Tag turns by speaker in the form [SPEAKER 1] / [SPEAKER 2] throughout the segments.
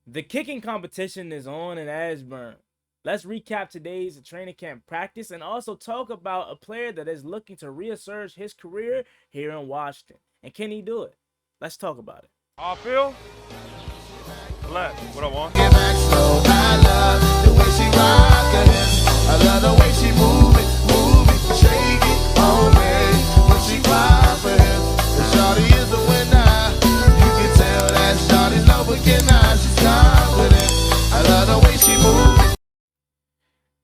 [SPEAKER 1] The kicking competition is on in Ashburn. Let's recap today's training camp practice and also talk about a player that is looking to reassert his career here in Washington. And can he do it? Let's talk about it.
[SPEAKER 2] Off field, left. What I want?
[SPEAKER 3] Get back slow. I love the way she rockin' it. I love the way she move it, shake it on me. When she pop it, the shawty is the winner. You can tell that shawty's no beginner. She's confident. I love the way she move it.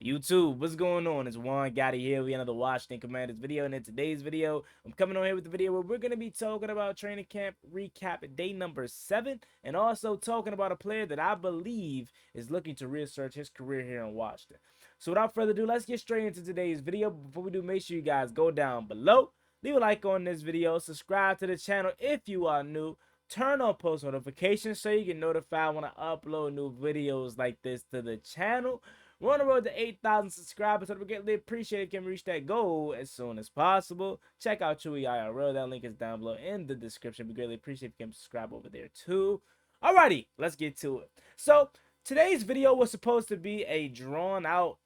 [SPEAKER 1] YouTube, what's going on? It's Gotti here. We another Washington Commanders video, and in today's video, I'm coming on here with the video where we're going to be talking about training camp recap day number 7, and also talking about a player that I believe is looking to reassert his career here in Washington. So without further ado, let's get straight into today's video. Before we do, make sure you guys go down below, leave a like on this video, subscribe to the channel if you are new, turn on post notifications so you get notified when I upload new videos like this to the channel. We're on the road to 8,000 subscribers, so we greatly appreciate it. Can reach that goal as soon as possible. Check out Chewy IRL. That link is down below in the description. We greatly appreciate if you can subscribe over there too. Alrighty, let's get to it. So today's video was supposed to be a drawn out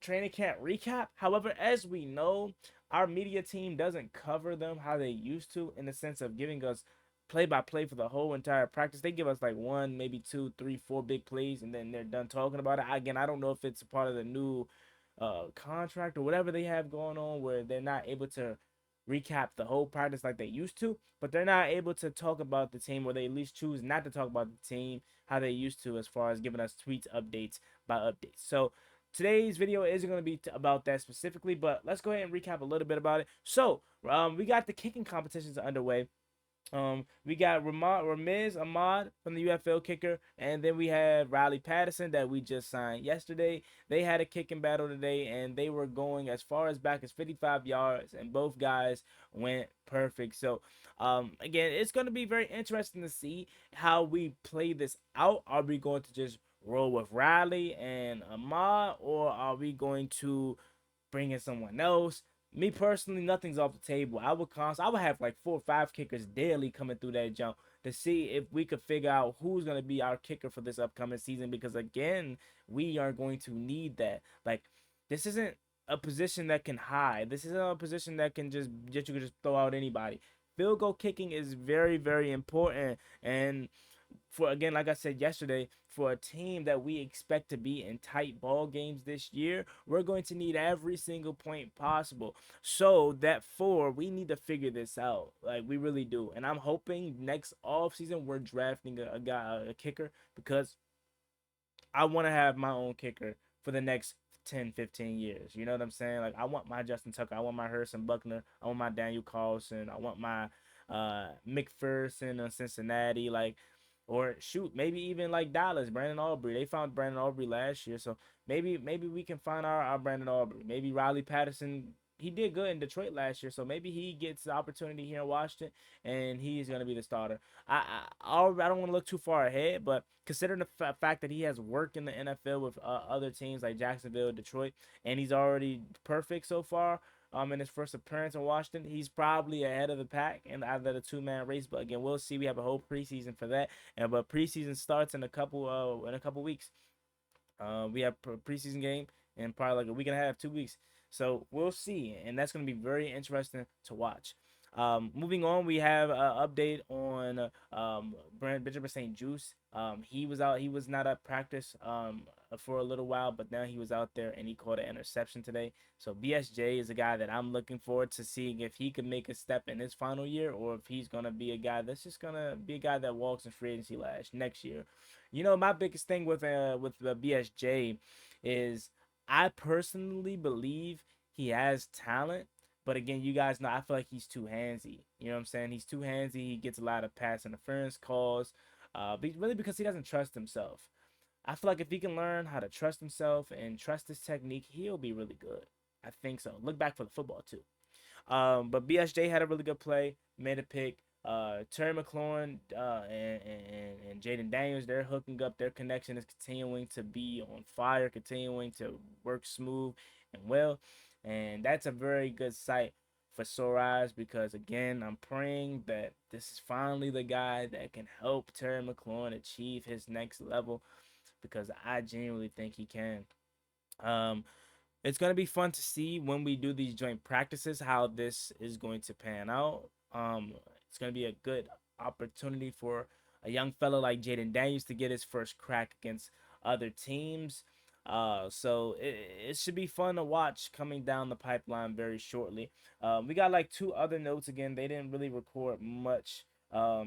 [SPEAKER 1] training camp recap. However, as we know, our media team doesn't cover them how they used to, in the sense of giving us play by play for the whole entire practice. They give us like one, maybe two, three, four big plays, and then they're done talking about it. Again, I don't know if it's a part of the new contract or whatever they have going on, where they're not able to recap the whole practice like they used to, but they're not able to talk about the team, or they at least choose not to talk about the team how they used to, as far as giving us tweets, updates by updates. So today's video isn't going to be about that specifically, but let's go ahead and recap a little bit about it. So we got the kicking competitions underway. We got Ramiz Ahmad from the UFL kicker, and then we have Riley Patterson that we just signed yesterday. They had a kicking battle today, and they were going as far as back as 55 yards, and both guys went perfect. So, again, it's going to be very interesting to see how we play this out. Are we going to just roll with Riley and Ahmad, or are we going to bring in someone else? Me personally, nothing's off the table. I would have like 4 or 5 kickers daily coming through that jump to see if we could figure out who's going to be our kicker for this upcoming season, because again, we are going to need that. Like, this isn't a position that can hide. This isn't a position that can you can just throw out anybody. Field goal kicking is very, very important, and for, again, like I said yesterday, for a team that we expect to be in tight ball games this year, we're going to need every single point possible. So that we need to figure this out. Like, we really do. And I'm hoping next off season we're drafting a guy, a kicker, because I want to have my own kicker for the next 10, 15 years. You know what I'm saying? Like, I want my Justin Tucker, I want my Harrison Buckner, I want my Daniel Carlson, I want my McPherson of Cincinnati, like, or shoot, maybe even like Dallas, Brandon Aubrey. They found Brandon Aubrey last year, so maybe we can find our Brandon Aubrey. Maybe Riley Patterson. He did good in Detroit last year, so maybe he gets the opportunity here in Washington, and he's going to be the starter. I don't want to look too far ahead, but considering the fact that he has worked in the NFL with other teams like Jacksonville, Detroit, and he's already perfect so far, in his first appearance in Washington, he's probably ahead of the pack in either the 2-man race. But again, we'll see. We have a whole preseason for that, but preseason starts in a couple weeks. We have a preseason game in probably like a week and a half, 2 weeks. So we'll see, and that's going to be very interesting to watch. Moving on, we have an update on Benjamin St. Juice. He was out. He was not at practice for a little while, but now he was out there and he caught an interception today. So BSJ is a guy that I'm looking forward to seeing if he can make a step in his final year, or if he's gonna be a guy that's just gonna be a guy that walks in free agency next year. You know, my biggest thing with BSJ is I personally believe he has talent. But again, you guys know, I feel like he's too handsy. You know what I'm saying? He's too handsy. He gets a lot of pass interference calls, really because he doesn't trust himself. I feel like if he can learn how to trust himself and trust his technique, he'll be really good. I think so. Look back for the football too. But BSJ had a really good play, made a pick. Terry McLaurin and Jayden Daniels, they're hooking up. Their connection is continuing to be on fire, continuing to work smooth and well. And that's a very good sight for sore eyes, because again, I'm praying that this is finally the guy that can help Terry McLaurin achieve his next level, because I genuinely think he can. Um, it's going to be fun to see when we do these joint practices how this is going to pan out. Um, it's going to be a good opportunity for a young fellow like Jayden Daniels to get his first crack against other teams. So it should be fun to watch coming down the pipeline very shortly. We got like two other notes again. They didn't really record much.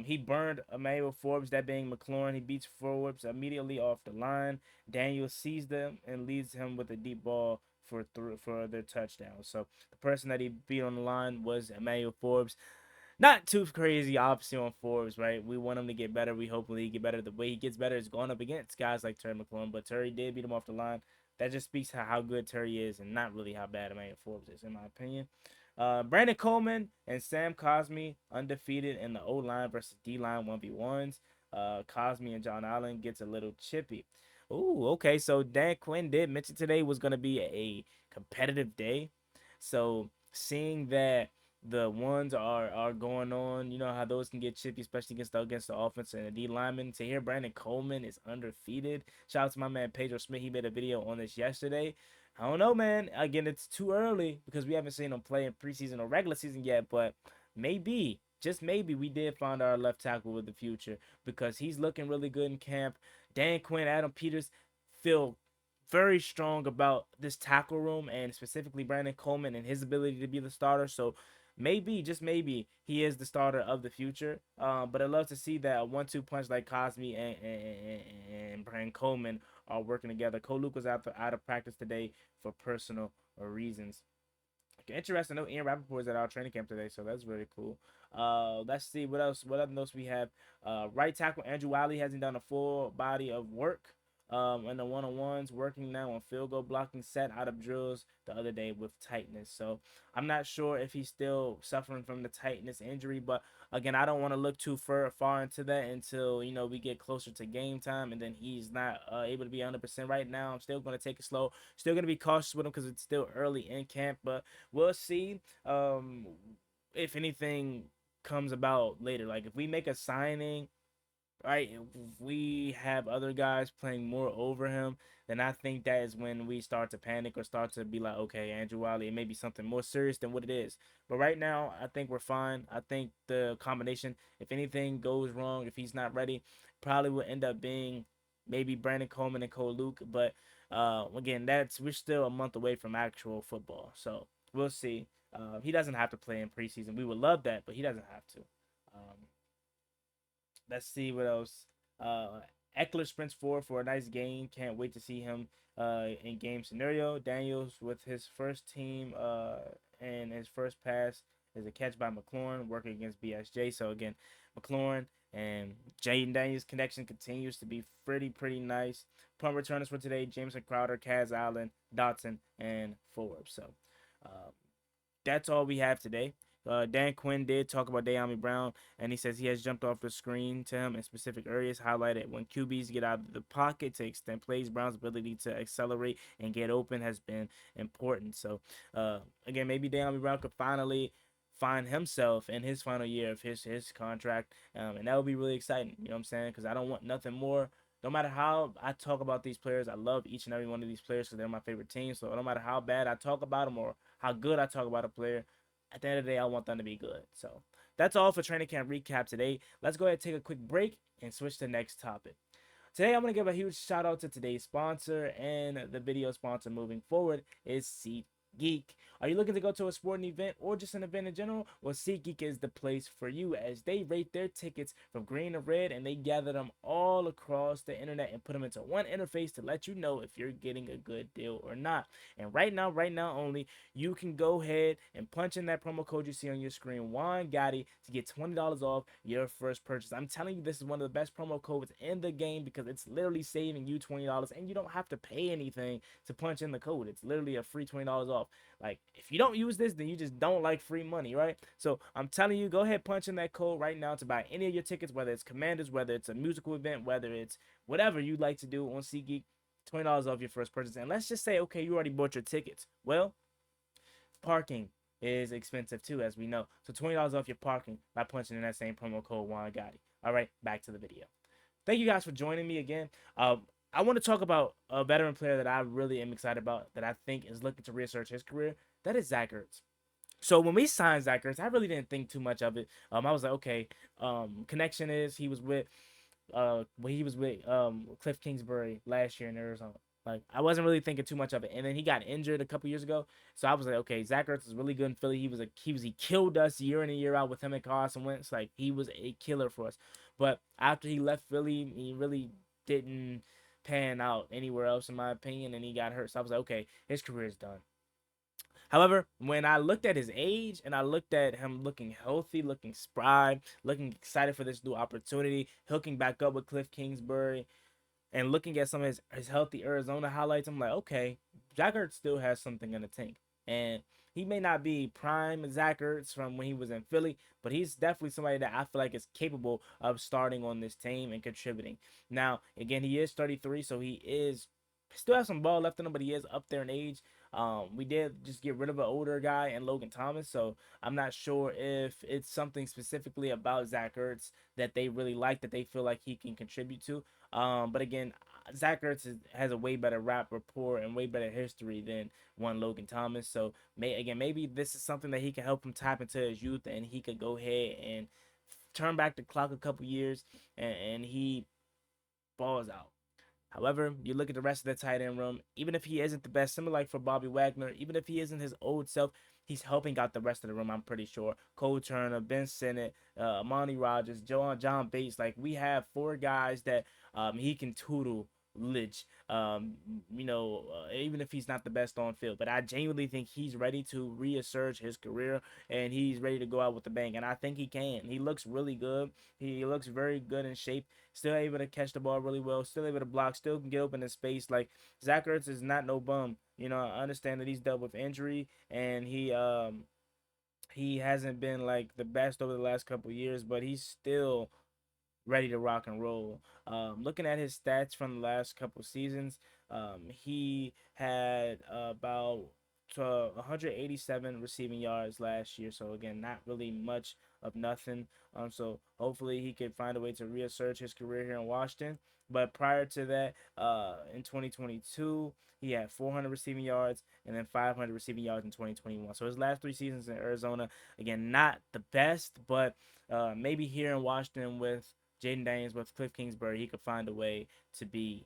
[SPEAKER 1] He burned Emmanuel Forbes, that being McLaurin. He beats Forbes immediately off the line. Daniel sees them and leads him with a deep ball for their touchdown. So the person that he beat on the line was Emmanuel Forbes. Not too crazy, obviously, on Forbes, right? We want him to get better. We hopefully he get better. The way he gets better is going up against guys like Terry McLaurin, but Terry did beat him off the line. That just speaks to how good Terry is and not really how bad Emmanuel Forbes is, in my opinion. Brandon Coleman and Sam Cosmi undefeated in the O line versus D line 1v1s. Cosmi and John Allen gets a little chippy. Ooh, okay. So Dan Quinn did mention today was going to be a competitive day. So seeing that the ones are going on, you know how those can get chippy, especially against the offense and the D lineman. To hear Brandon Coleman is undefeated. Shout out to my man Pedro Smith. He made a video on this yesterday. I don't know, man. Again, it's too early because we haven't seen him play in preseason or regular season yet, but maybe, just maybe, we did find our left tackle with the future because he's looking really good in camp. Dan Quinn, Adam Peters feel very strong about this tackle room and specifically Brandon Coleman and his ability to be the starter. So maybe, just maybe, he is the starter of the future. But I'd love to see that a 1-2 punch like Cosme and Brandon Coleman are working together. Cole Luke was out of practice today for personal reasons. Interesting. I know Ian Rappaport is at our training camp today, so that's really cool. Let's see what else. What other notes we have? Right tackle Andrew Wiley hasn't done a full body of work. In the one-on-ones, working now on field goal blocking, set out of drills the other day with tightness. So I'm not sure if he's still suffering from the tightness injury, but again, I don't want to look too far into that until we get closer to game time, and then he's not able to be 100% right now. I'm still going to take it slow, still going to be cautious with him because it's still early in camp, but we'll see if anything comes about later. Like if we make a signing, right, if we have other guys playing more over him, then I think that is when we start to panic or start to be like, okay, Andrew Wiley, it may be something more serious than what it is. But right now, I think we're fine. I think the combination, if anything goes wrong, if he's not ready, probably will end up being maybe Brandon Coleman and Cole Luke. But again, we're still a month away from actual football, so we'll see. He doesn't have to play in preseason. We would love that, but he doesn't have to. Um, Let's see what else. Eckler sprints forward for a nice gain. Can't wait to see him in game scenario. Daniels with his first team and his first pass is a catch by McLaurin working against BSJ. So again, McLaurin and Jayden Daniels connection continues to be pretty nice. Punt returners for today: Jameson Crowder, Kaz Allen, Dotson, and Forbes. So um, that's all we have today. Dan Quinn did talk about De'Ami Brown, and he says he has jumped off the screen to him in specific areas, highlighted when QBs get out of the pocket to extend plays. Brown's ability to accelerate and get open has been important. So, again, maybe De'Ami Brown could finally find himself in his final year of his contract, and that would be really exciting. You know what I'm saying? Because I don't want nothing more. No matter how I talk about these players, I love each and every one of these players because they're my favorite team. So no matter how bad I talk about them or how good I talk about a player, at the end of the day, I want them to be good. So that's all for training camp recap today. Let's go ahead and take a quick break and switch to the next topic. Today, I'm going to give a huge shout out to today's sponsor, and the video sponsor moving forward is SeatGeek. Are you looking to go to a sporting event or just an event in general? Well, SeatGeek is the place for you as they rate their tickets from green to red and they gather them all across the internet and put them into one interface to let you know if you're getting a good deal or not. And right now only, you can go ahead and punch in that promo code you see on your screen, Juan Gotti, to get $20 off your first purchase. I'm telling you, this is one of the best promo codes in the game because it's literally saving you $20 and you don't have to pay anything to punch in the code. It's literally a free $20 off. Like, if you don't use this, then you just don't like free money, right? So I'm telling you, go ahead, punch in that code right now to buy any of your tickets, whether it's Commanders, whether it's a musical event, whether it's whatever you'd like to do on SeatGeek. $20 off your first purchase. And let's just say, okay, you already bought your tickets. Well, parking, is expensive too, as we know. So $20 off your parking by punching in that same promo code Juan Gotti. All right, back to the video. Thank you guys for joining me again. I want to talk about a veteran player that I really am excited about, that I think is looking to research his career. That is Zach Ertz. So when we signed Zach Ertz, I really didn't think too much of it. I was like, okay, connection is he was with when he was with Cliff Kingsbury last year in Arizona. Like, I wasn't really thinking too much of it, and then he got injured a couple years ago. So I was like, okay, Zach Ertz is really good in Philly. He killed us year in and year out with him and Carson Wentz. Like, he was a killer for us. But after he left Philly, he really didn't pan out anywhere else, in my opinion, and he got hurt. So I was like, okay, his career is done. However, when I looked at his age and I looked at him looking healthy, looking spry, looking excited for this new opportunity, hooking back up with Cliff Kingsbury, and looking at some of his healthy Arizona highlights, I'm like, okay, Zach Ertz still has something in the tank. And he may not be prime Zach Ertz from when he was in Philly, but he's definitely somebody that I feel like is capable of starting on this team and contributing. Now, again, he is 33, so he is still has some ball left in him, but he is up there in age. We did just get rid of an older guy and Logan Thomas, so I'm not sure if it's something specifically about Zach Ertz that they really like, that they feel like he can contribute to. But again, Zach Ertz has a way better rap rapport and way better history than one Logan Thomas. So maybe this is something that he can help him tap into his youth, and he could go ahead and turn back the clock a couple years, and he balls out. However, you look at the rest of the tight end room, even if he isn't the best, similar like for Bobby Wagner, even if he isn't his old self, he's helping out the rest of the room, I'm pretty sure. Cole Turner, Ben Sinnott, Amani Rogers, John Bates. Like, we have four guys that he can tutelage. Even if he's not the best on field. But I genuinely think he's ready to reassert his career, and he's ready to go out with the bang. And I think he can. He looks really good. He looks very good in shape. Still able to catch the ball really well. Still able to block. Still can get open in space. Like, Zach Ertz is not no bum. I understand that he's dealt with injury, and he hasn't been like the best over the last couple years, but he's still ready to rock and roll. Looking at his stats from the last couple seasons, he had about 187 receiving yards last year. So again, not really much of nothing. So hopefully he could find a way to reassert his career here in Washington. But prior to that, in 2022, he had 400 receiving yards and then 500 receiving yards in 2021. So his last 3 seasons in Arizona, again, not the best, but maybe here in Washington with Jayden Daniels, with Cliff Kingsbury, he could find a way to be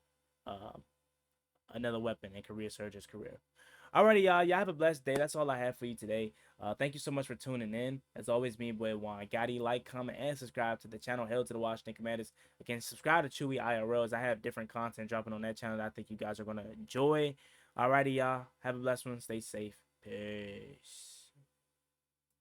[SPEAKER 1] another weapon and career surge his career. Alrighty, y'all have a blessed day. That's all I have for you today. Thank you so much for tuning in. As always, me and boy Juan Gotti. Like, comment, and subscribe to the channel. Hail to the Washington Commanders. Again, subscribe to Chewy IRL, as I have different content dropping on that channel that I think you guys are going to enjoy. Alrighty, y'all. Have a blessed one. Stay safe. Peace.